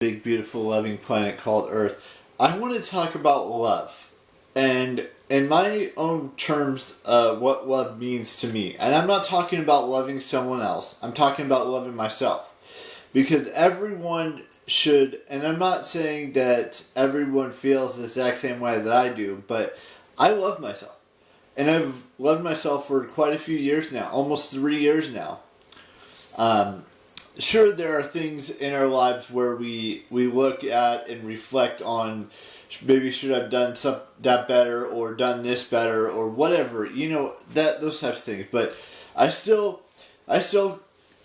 big, beautiful, loving planet called Earth. I want to talk about love. And in my own terms, what love means to me. And I'm not talking about loving someone else. I'm talking about loving myself. Because everyone should, and I'm not saying that everyone feels the exact same way that I do, but I love myself. And I've loved myself for quite a few years now, almost 3 years now. Sure, there are things in our lives where we look at and reflect on, maybe should I have done that better or done this better or whatever, that those types of things. But I still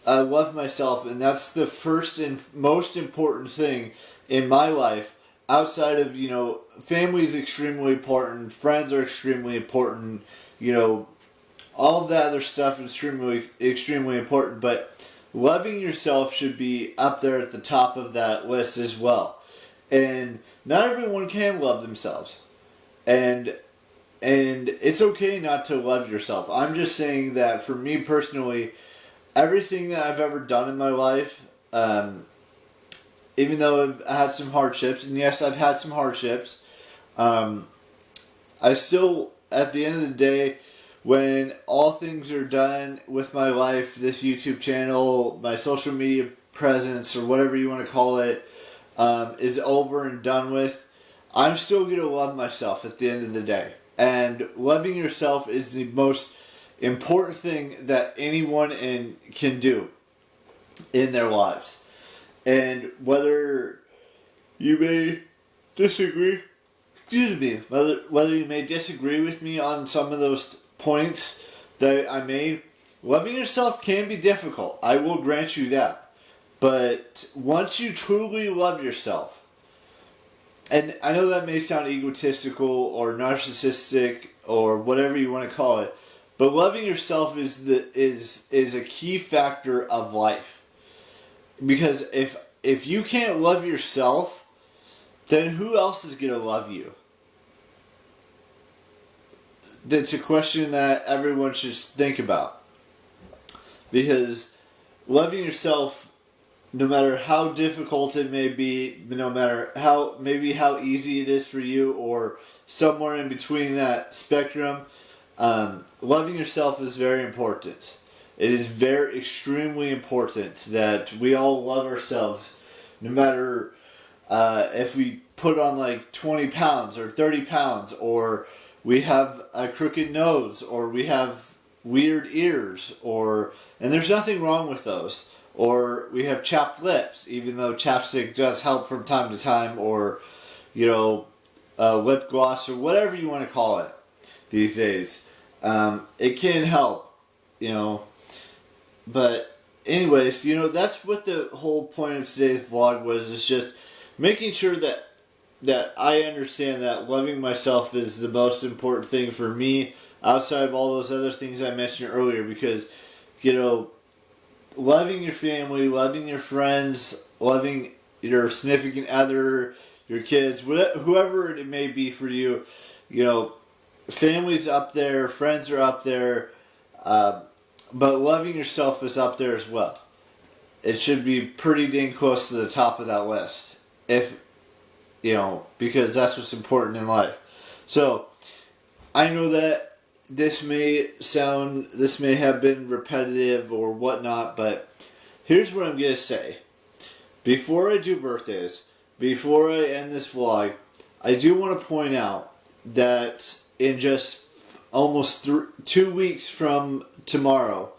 love myself, and that's the first and most important thing in my life. Outside of family is extremely important, friends are extremely important, all of that other stuff is extremely important, but loving yourself should be up there at the top of that list as well. And not everyone can love themselves. And it's okay not to love yourself. I'm just saying that for me personally, everything that I've ever done in my life, even though I've had some hardships, and yes, I've had some hardships, I still, at the end of the day, when all things are done with my life, this YouTube channel, my social media presence, or whatever you want to call it, is over and done with, I'm still going to love myself at the end of the day. And loving yourself is the most important thing that anyone can do in their lives. And whether you may disagree, whether you may disagree with me on some of those points that I made, loving yourself can be difficult. I will grant you that. But once you truly love yourself, and I know that may sound egotistical or narcissistic or whatever you want to call it, but loving yourself is a key factor of life. Because if you can't love yourself, then who else is going to love you? That's a question that everyone should think about. Because loving yourself, no matter how difficult it may be, no matter how easy it is for you, or somewhere in between that spectrum, loving yourself is very important. It is very extremely important that we all love ourselves, no matter if we put on like 20 pounds or 30 pounds, or we have a crooked nose, or we have weird ears, and there's nothing wrong with those. Or we have chapped lips, even though chapstick does help from time to time, or, lip gloss, or whatever you want to call it these days. It can help, But anyways, that's what the whole point of today's vlog was, is just making sure that I understand that loving myself is the most important thing for me, outside of all those other things I mentioned earlier, because, loving your family, loving your friends, loving your significant other, your kids, whoever it may be for you, family's up there, friends are up there, but loving yourself is up there as well. It should be pretty dang close to the top of that list, because that's what's important in life. So, I know that this may have been repetitive or whatnot, but here's what I'm going to say. Before I do birthdays, before I end this vlog, I do want to point out that in just almost 2 weeks from tomorrow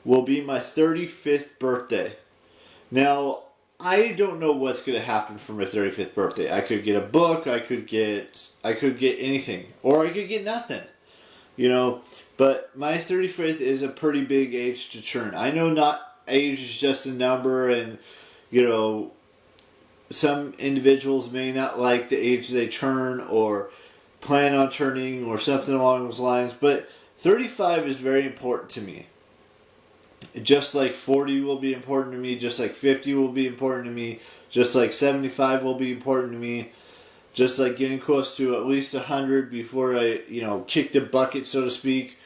will be my 35th birthday. Now, I don't know what's going to happen for my 35th birthday. I could get a book, I could get anything, or I could get nothing. But my 35th is a pretty big age to turn. I know not age is just a number, and, some individuals may not like the age they turn or plan on turning or something along those lines, but 35 is very important to me. Just like 40 will be important to me, just like 50 will be important to me, just like 75 will be important to me, just like getting close to at least 100 before I, kick the bucket, so to speak.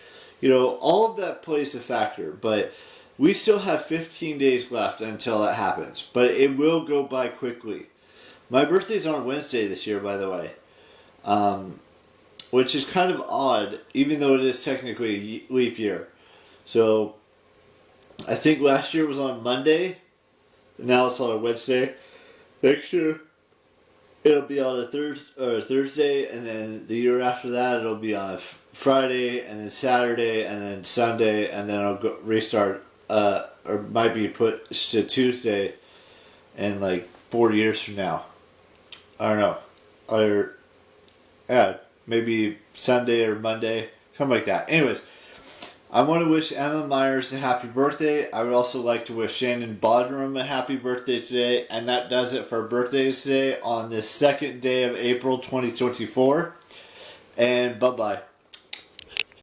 All of that plays a factor. But We still have 15 days left until that happens, but it will go by quickly. My birthday's on Wednesday this year, by the way, which is kind of odd, even though it is technically a leap year. So, I think last year was on Monday, now it's on a Wednesday. Next year, it'll be on a Thursday, and then the year after that, it'll be on a Friday, and then Saturday, and then Sunday, and then it'll restart, or might be put to Tuesday, in like 4 years from now. I don't know. Or, yeah, maybe Sunday or Monday, something like that. Anyways, I want to wish Emma Myers a happy birthday. I would also like to wish Shannon Bodrum a happy birthday today. And that does it for birthdays today on this second day of April 2024. And bye-bye.